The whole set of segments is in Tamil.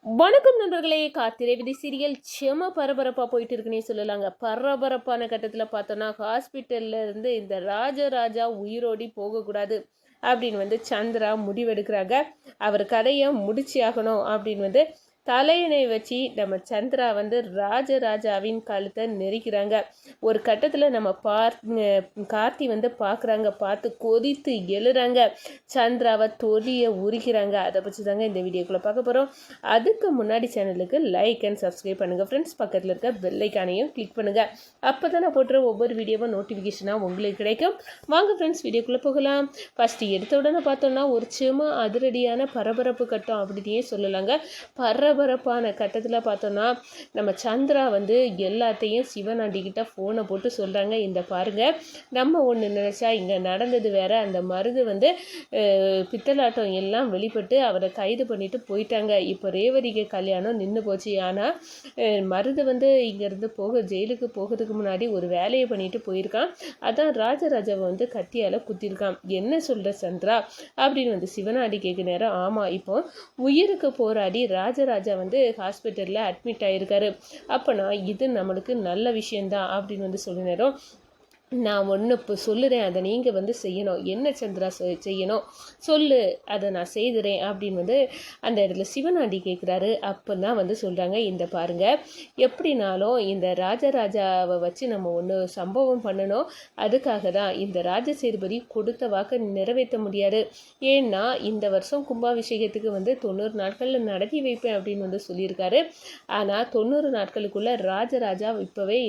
வணக்கம் நண்பர்களே. காத்திரை விதி சீரியல் செம பரபரப்பாக போயிட்டு இருக்குன்னே சொல்லலாங்க. பரபரப்பான கட்டத்தில் பார்த்தோன்னா ஹாஸ்பிட்டல்ல இருந்து இந்த ராஜராஜா உயிரோடி போகக்கூடாது அப்படின்னு சந்திரா முடிவெடுக்கிறாங்க. அவர் கதையை முடிச்சு ஆகணும் அப்படின்னு தலையணை வச்சு நம்ம சந்திரா ராஜராஜாவின் கழுத்தை நெரிக்கிறாங்க. ஒரு கட்டத்தில் நம்ம கார்த்தி பார்க்குறாங்க. பார்த்து கொதித்து எழுறாங்க. சந்திராவை தொலியை உரிக்கிறாங்க. அதை பற்றி தாங்க இந்த வீடியோக்குள்ளே பார்க்க போகிறோம். அதுக்கு முன்னாடி சேனலுக்கு லைக் அண்ட் சப்ஸ்கிரைப் பண்ணுங்கள் ஃப்ரெண்ட்ஸ். பக்கத்தில் இருக்க பெல்லைக்கானையும் கிளிக் பண்ணுங்கள். அப்போ தான் நான் போட்டுற ஒவ்வொரு வீடியோவும் நோட்டிஃபிகேஷனாக உங்களுக்கு கிடைக்கும். வாங்க ஃப்ரெண்ட்ஸ், வீடியோக்குள்ளே போகலாம். ஃபஸ்ட்டு எடுத்த உடனே பார்த்தோன்னா ஒரு செம அதிரடியான பரபரப்பு கட்டம் அப்படின்னே சொல்லலாங்க. பரபரப்பான கட்டத்தில் பார்த்தோன்னா நம்ம சந்திரா எல்லாத்தையும் சிவனாண்டிக்கிட்ட ஃபோனை போட்டு சொல்கிறாங்க. இந்த பாருங்கள், நம்ம ஒன்று நினச்சா இங்கே நடந்தது வேற. அந்த மருது பித்தலாட்டம் எல்லாம் வெளிப்பட்டு அவரை கைது பண்ணிட்டு போயிட்டாங்க. இப்போ ரேவதிக்கு கல்யாணம் நின்று போச்சு. ஆனால் மருது இங்கேருந்து ஜெயிலுக்கு போகிறதுக்கு முன்னாடி ஒரு வேலையை பண்ணிட்டு போயிருக்கான். அதான் ராஜராஜாவை கத்தியால் குத்திருக்கான். என்ன சொல்கிற சந்திரா அப்படின்னு சிவனாண்டி கேட்க நேரம், ஆமாம், இப்போ உயிருக்கு போராடி ராஜராஜா ஹாஸ்பிட்டலில் அட்மிட் ஆகிருக்காரு. அப்போனா இது நம்மளுக்கு நல்ல விஷயந்தான் அப்படின்னு சொல்ல நேரம், நான் ஒன்று இப்போ சொல்லுறேன், அதை நீங்கள் செய்யணும். என்ன சந்திரா செய்யணும் சொல்லு, அதை நான் செய்துறேன் அப்படின்னு அந்த இடத்துல சிவனாண்டி கேட்குறாரு. அப்போ தான் சொல்கிறாங்க, இந்த பாருங்கள், எப்படினாலும் இந்த ராஜராஜாவை வச்சு நம்ம ஒன்று சம்பவம் பண்ணணும். அதுக்காக தான் இந்த ராஜசேதுபதி கொடுத்த வாக்கை நிறைவேற்ற முடியாது. ஏன்னா இந்த வருஷம் கும்பாபிஷேகத்துக்கு 90 நாட்களில் நடத்தி வைப்பேன் அப்படின்னு சொல்லியிருக்காரு. ஆனால் 90 நாட்களுக்குள்ளே ராஜராஜா இப்போவே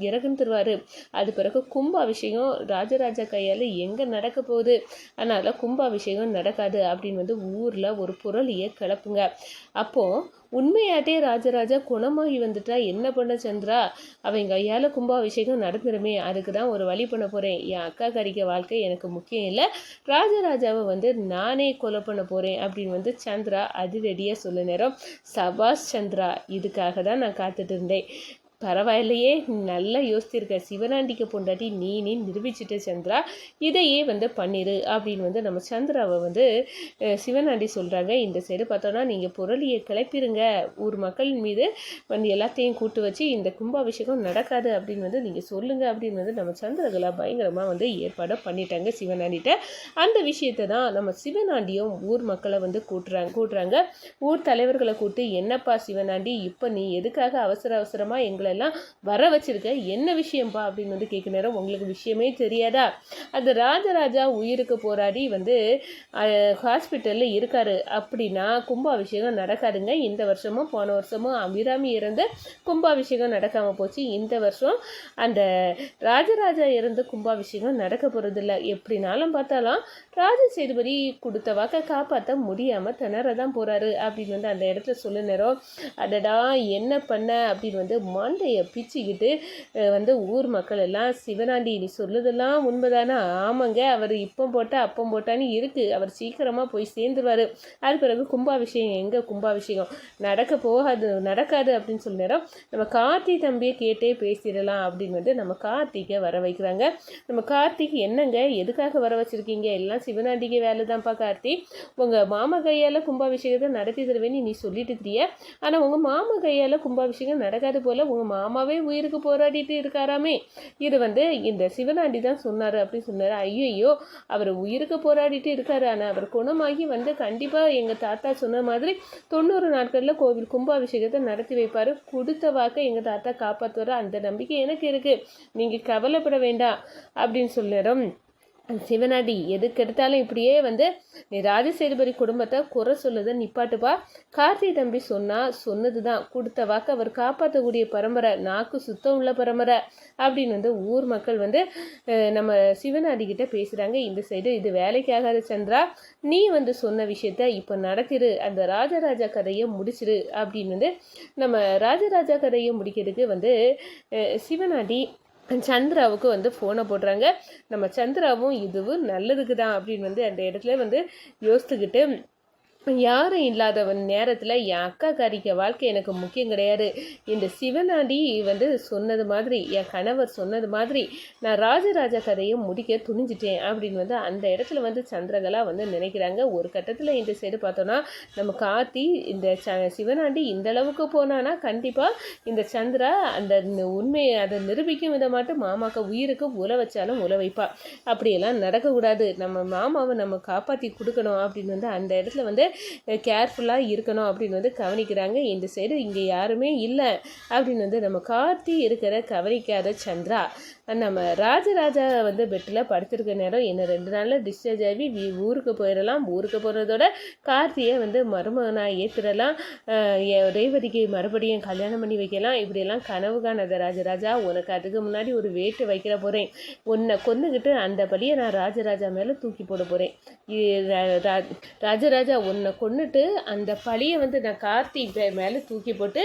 இறந்துருவார். அது பிறகு கும்பாபிஷேகம் ராஜராஜா கையால் எங்கே நடக்க போகுது, அதனால் கும்பாபிஷேகம் நடக்காது அப்படின்னு ஊரில் ஒரு புரளியை கிளப்புங்க. அப்போது உண்மையாட்டே ராஜராஜா குணமாகி வந்துட்டா என்ன பண்ண சந்திரா? அவங்க கையால் கும்பாபிஷேகம் நடந்துருமே. அதுக்கு தான் ஒரு வழி பண்ண போகிறேன். என் அக்கா கறிக்க வாழ்க்கை எனக்கு முக்கியம் இல்லை, ராஜராஜாவை நானே கொலை பண்ண போகிறேன் அப்படின்னு சந்திரா அதிரடியாக சொல்ல நேரம், சபாஷ் சந்திரா, இதுக்காக தான் நான் காத்துட்டு இருந்தேன். பரவாயில்லையே, நல்லா யோசிச்சிருக்க. சிவனாண்டிக்கு பொண்டாட்டி நீ நிரூபிச்சிட்ட சந்திரா, இதையே பண்ணிடு அப்படின்னு நம்ம சந்திராவை சிவனாண்டி சொல்கிறாங்க. இந்த சைடு பார்த்தோன்னா, நீங்கள் புரளியை கிளப்பிடுங்க, ஊர் மக்கள் மீது எல்லாத்தையும் கூட்டு வச்சு இந்த கும்பாபிஷேகம் நடக்காது அப்படின்னு நீங்கள் சொல்லுங்கள் அப்படின்னு நம்ம சந்திரகலா பயங்கரமாக ஏற்பாடு பண்ணிட்டாங்க சிவனாண்டிகிட்ட. அந்த விஷயத்தை தான் நம்ம சிவனாண்டியும் ஊர் மக்களை கூட்டுறாங்க. ஊர் தலைவர்களை கூட்டு, என்னப்பா சிவனாண்டி, இப்போ நீ எதுக்காக அவசரமாக எங்களை எல்லாம் வர வச்சிருக்க, என்ன விஷயம்பா அப்படின்னு கேட்க நேரம், உங்களுக்கு விஷயமே தெரியாதா? அந்த ராஜராஜா உயிருக்கு போராடி ஹாஸ்பிட்டலில் இருக்காரு. அப்படின்னா கும்பாபிஷேகம் நடக்காதுங்க. இந்த வருஷமும் போன வருஷமும் அபிராமி இறந்து கும்பாபிஷேகம் நடக்காமல் போச்சு. இந்த வருஷம் அந்த ராஜராஜா இறந்து கும்பாபிஷேகம் நடக்க போகிறதில்ல. எப்படினாலும் பார்த்தாலும் ராஜசேதுபதி கொடுத்த வாக்கை காப்பாற்ற முடியாமல் திணறதான் போகிறாரு அப்படின்னு அந்த இடத்துல சொல்ல நேரம், அடடா என்ன பண்ண அப்படின்னு மண்டையை பிச்சுக்கிட்டு ஊர் மக்கள் எல்லாம், சிவனாண்டி நீ சொல்லுதெல்லாம் உண்மைதானா? ஆமாங்க, அவர் இப்போ போட்டால் அப்போ போட்டான்னு இருக்குது, அவர் சீக்கிரமாக போய் சேர்ந்துருவார். அது பிறகு கும்பாபிஷேகம் எங்கே கும்பாபிஷேகம் நடக்காது அப்படின்னு சொல்ல நேரம், நம்ம கார்த்தி தம்பியை கேட்டே பேசிடலாம் அப்படின்னு நம்ம கார்த்திகை வர வைக்கிறாங்க. நம்ம கார்த்திக், என்னங்க எதுக்காக வர வச்சுருக்கீங்க? எல்லாம் சிவனாண்டிக்கு வேலை தான்ப்பா கார்த்தி. உங்கள் மாமா கையால் கும்பாபிஷேகத்தை நடத்தி தருவேன்னு நீ சொல்லிட்டு திரிய, ஆனால் உங்கள் மாமா கையால் கும்பாபிஷேகம் நடக்காது போல் உங்கள் மாமாவே உயிருக்கு போராடிட்டு இருக்காராமே. இது இந்த சிவனாண்டி தான் சொன்னார் அப்படின்னு சொன்னார். ஐயோ, அவர் உயிருக்கு போராடிட்டு இருக்காரு, ஆனால் அவர் குணமாகி கண்டிப்பாக எங்கள் தாத்தா சொன்ன மாதிரி 90 நாட்களில் கோவில் கும்பாபிஷேகத்தை நடத்தி வைப்பார். கொடுத்த வாக்கை எங்கள் தாத்தா காப்பாற்றுவார், அந்த நம்பிக்கை எனக்கு இருக்குது, நீங்கள் கவலைப்பட வேண்டாம் அப்படின்னு சொல்லுறோம். சிவனாண்டி எதுக்கு எடுத்தாலும் இப்படியே நீ ராஜசேதுபதி குடும்பத்தை குறை சொல்லுதை நிப்பாட்டுப்பா. கார்த்தி தம்பி சொன்னது தான், கொடுத்த வாக்கு அவர் காப்பாற்றக்கூடிய பரம்பரை, நாக்கு சுத்தம் உள்ள பரம்பரை அப்படின்னு ஊர் மக்கள் நம்ம சிவனாண்டிக்கிட்ட பேசுகிறாங்க. இந்த சைடு இது வேலைக்காகாது சந்திரா, நீ சொன்ன விஷயத்த இப்போ நடத்திரு, அந்த ராஜராஜா கதையை முடிச்சிரு அப்படின்னு நம்ம ராஜராஜா கதையை முடிக்கிறதுக்கு சிவனாண்டி சந்திராவுக்கு ஃபோனை போடுறாங்க. நம்ம சந்திராவும் இதுவும் நல்லதுக்கு தான் அப்படின்னு அந்த இடத்துல யோசித்துக்கிட்டு யாரும் இல்லாத நேரத்தில் என் அக்கா காரிக்க வாழ்க்கை எனக்கு முக்கியம் கிடையாது. இந்த சிவனாண்டி சொன்னது மாதிரி, என் கணவர் சொன்னது மாதிரி நான் ராஜராஜா கதையை முடிக்க துணிஞ்சிட்டேன் அப்படின்னு அந்த இடத்துல சந்திரகலா நினைக்கிறாங்க. ஒரு கட்டத்தில் இந்த சைடு பார்த்தோன்னா நம்ம கார்த்தி இந்த சிவனாண்டி இந்த அளவுக்கு போனான்னா கண்டிப்பாக இந்த சந்திரா அந்த உண்மையை அதை நிரூபிக்கும் விதமாட்டு மாமாக்க உயிருக்கு உல வச்சாலும் உல வைப்பா. அப்படியெல்லாம் நடக்கக்கூடாது. நம்ம மாமாவை நம்ம காப்பாற்றி கொடுக்கணும் அப்படின்னு அந்த இடத்துல கேர்ஃபுல்லாக இருக்கணும் அப்படின்னு கவனிக்கிறாங்க. இந்த சைடு இங்கே யாருமே இல்லை அப்படின்னு நம்ம கார்த்தி இருக்கிற கவனிக்காத சந்திரா நம்ம ராஜராஜா பெட்டில் படுத்திருக்க நேரம் என்ன 2 நாளில் டிஸ்சார்ஜ் ஆகி ஊருக்கு போயிடலாம். ஊருக்கு போகிறதோட கார்த்தியை மருமகனாக ஏற்றுடலாம். ரேவதிக்கு மறுபடியும் கல்யாணம் பண்ணி வைக்கலாம். இப்படியெல்லாம் கனவு காணாத ராஜராஜா, உனக்கு அதுக்கு முன்னாடி ஒரு வேட்டு வைக்கிற போகிறேன். உன்னை கொண்டுக்கிட்டு அந்த படியை நான் ராஜராஜா மேலே தூக்கி போட போகிறேன். ராஜராஜா உன்னை கொண்டுட்டு அந்த பழியை நான் கார்த்தி மேலே தூக்கி போட்டு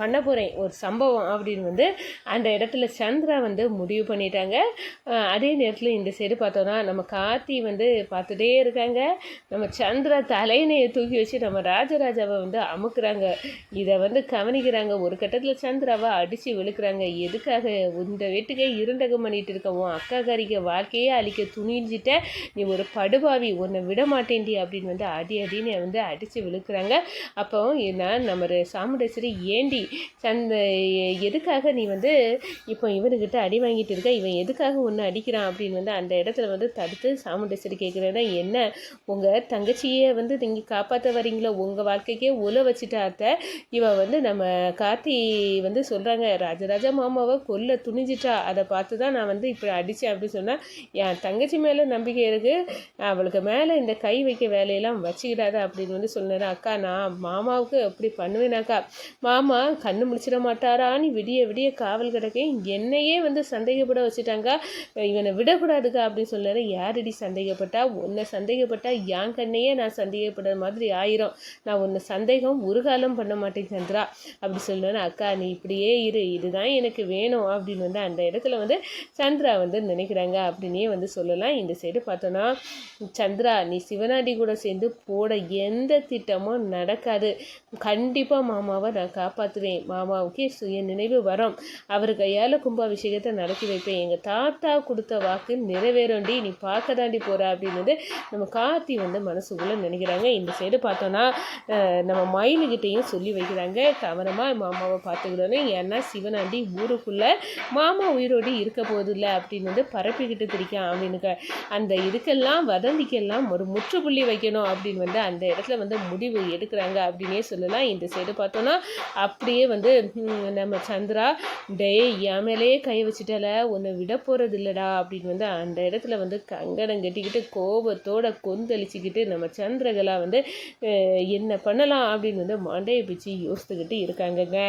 பண்ண போகிறேன் ஒரு சம்பவம் அப்படின்னு அந்த இடத்துல சந்திரா முடிவு பண்ணிட்டாங்க. அதே நேரத்தில் இந்த சைடு பார்த்தோன்னா நம்ம கார்த்தி பார்த்துட்டே இருக்காங்க. நம்ம சந்திரா தலையினையை தூக்கி வச்சு நம்ம ராஜராஜாவை அமுக்குறாங்க. இதை கவனிக்கிறாங்க. ஒரு கட்டத்தில் சந்திராவை அடித்து விழுக்கிறாங்க. எதுக்காக இந்த வீட்டுக்கே இருண்டகம் பண்ணிட்டு இருக்கவும் அக்கா காரிக்க வாழ்க்கையே அழிக்க துணிஞ்சிட்ட நீ ஒரு படுபாவி, உன்னை விட மாட்டேன்டி அப்படின்னு அடின்னு அடித்து விழுக்கிறாங்க. அப்போ நான் நம்ம சாமுண்டேஸ்வரி ஏண்டி எதுக்காக நீ இப்போ இவனுக்கிட்ட அடி வாங்கிட்டு இருக்க, இவன் எதுக்காக ஒன்று அடிக்கிறான் அப்படின்னு அந்த இடத்துல தடுத்து சாமுண்டேஸ்வரி கேட்குறேன்னா, என்ன உங்கள் தங்கச்சியை நீங்கள் காப்பாற்ற வரீங்களோ, உங்கள் வாழ்க்கைக்கே உல வச்சுட்டாத்த இவன் நம்ம கார்த்தி சொல்கிறாங்க ராஜராஜா மாமாவை கொல்ல துணிஞ்சிட்டா, அதை பார்த்து தான் நான் இப்படி அடித்தேன் அப்படின்னு சொன்னால் என் தங்கச்சி மேலே நம்பிக்கை இருக்குது, அவளுக்கு மேலே இந்த கை வைக்க வேலையெல்லாம் வச்சுக்கிடாத அப்படின்னு சொன்னேன். அக்கா நான் மாமாவுக்கு அப்படி பண்ணுவேனாக்கா, மாமா கண்ணு முடிச்சிட மாட்டாரான்னு விடிய விடிய காவல் கிடக்கேன், என்னையே சந்தேகப்பட வச்சுட்டாங்க, இவனை விடக்கூடாதுக்கா அப்படின்னு சொன்னாரு. யாரடி சந்தேகப்பட்டா? உன்னை சந்தேகப்பட்டா என் கண்ணையே நான் சந்தேகப்படுற மாதிரி ஆயிரும். நான் உன்னை சந்தேகம் ஒரு காலம் பண்ண மாட்டேன் சந்திரா அப்படி சொல்லுவேன். அக்கா நீ இப்படியே இரு, இதுதான் எனக்கு வேணும் அப்படின்னு அந்த இடத்துல சந்திரா நினைக்கிறாங்க அப்படின்னே சொல்லலாம். இந்த சைடு பார்த்தோன்னா சந்திரா நீ சிவனாண்டி கூட சேர்ந்து போட எந்த திட்டமும் நடக்காது. கண்டிப்பாக மாமாவை நான் காப்பாற்றுவேன். மாமாவுக்கே சுய நினைவு வரும். அவர் கையால் கும்பாபிஷேகத்தை நடத்தி வைப்பேன். எங்கள் தாத்தா கொடுத்த வாக்கு நிறைவேறண்டி, நீ பார்க்க தாண்டி போகிற அப்படின்னு நம்ம கார்த்தி மனசுக்குள்ளே நினைக்கிறாங்க. இந்த சைடு பார்த்தோன்னா நம்ம மயிலுக்கிட்டையும் சொல்லி வைக்கிறாங்க, கவனமாக மாமாவை பார்த்துக்கிடணும். ஏன்னா சிவனாண்டி ஊருக்குள்ளே மாமா உயிரோடு இருக்க போதில்லை அப்படின்னு பரப்பிக்கிட்டு திரிக்கான் அப்படின்னு அந்த இதுக்கெல்லாம் வதந்திக்கெல்லாம் ஒரு முற்றுப்புள்ளி வைக்கணும் அப்படின்னு அந்த இடத்துல முடிவு எடுக்கிறாங்க அப்படின்னே சொல்லலாம். இந்த சைடு பார்த்தோன்னா அப்படியே நம்ம சந்திரா டே என் மேலேயே கை வச்சுட்டால, உன்னை விட போகிறது இல்லைடா அப்படின்னு அந்த இடத்துல கங்கடம் கட்டிக்கிட்டு கோபத்தோட கொந்தளிச்சுக்கிட்டு நம்ம சந்திரகலா என்ன பண்ணலாம் அப்படின்னு மாண்டையை பிச்சு யோசித்துக்கிட்டு இருக்காங்கங்க.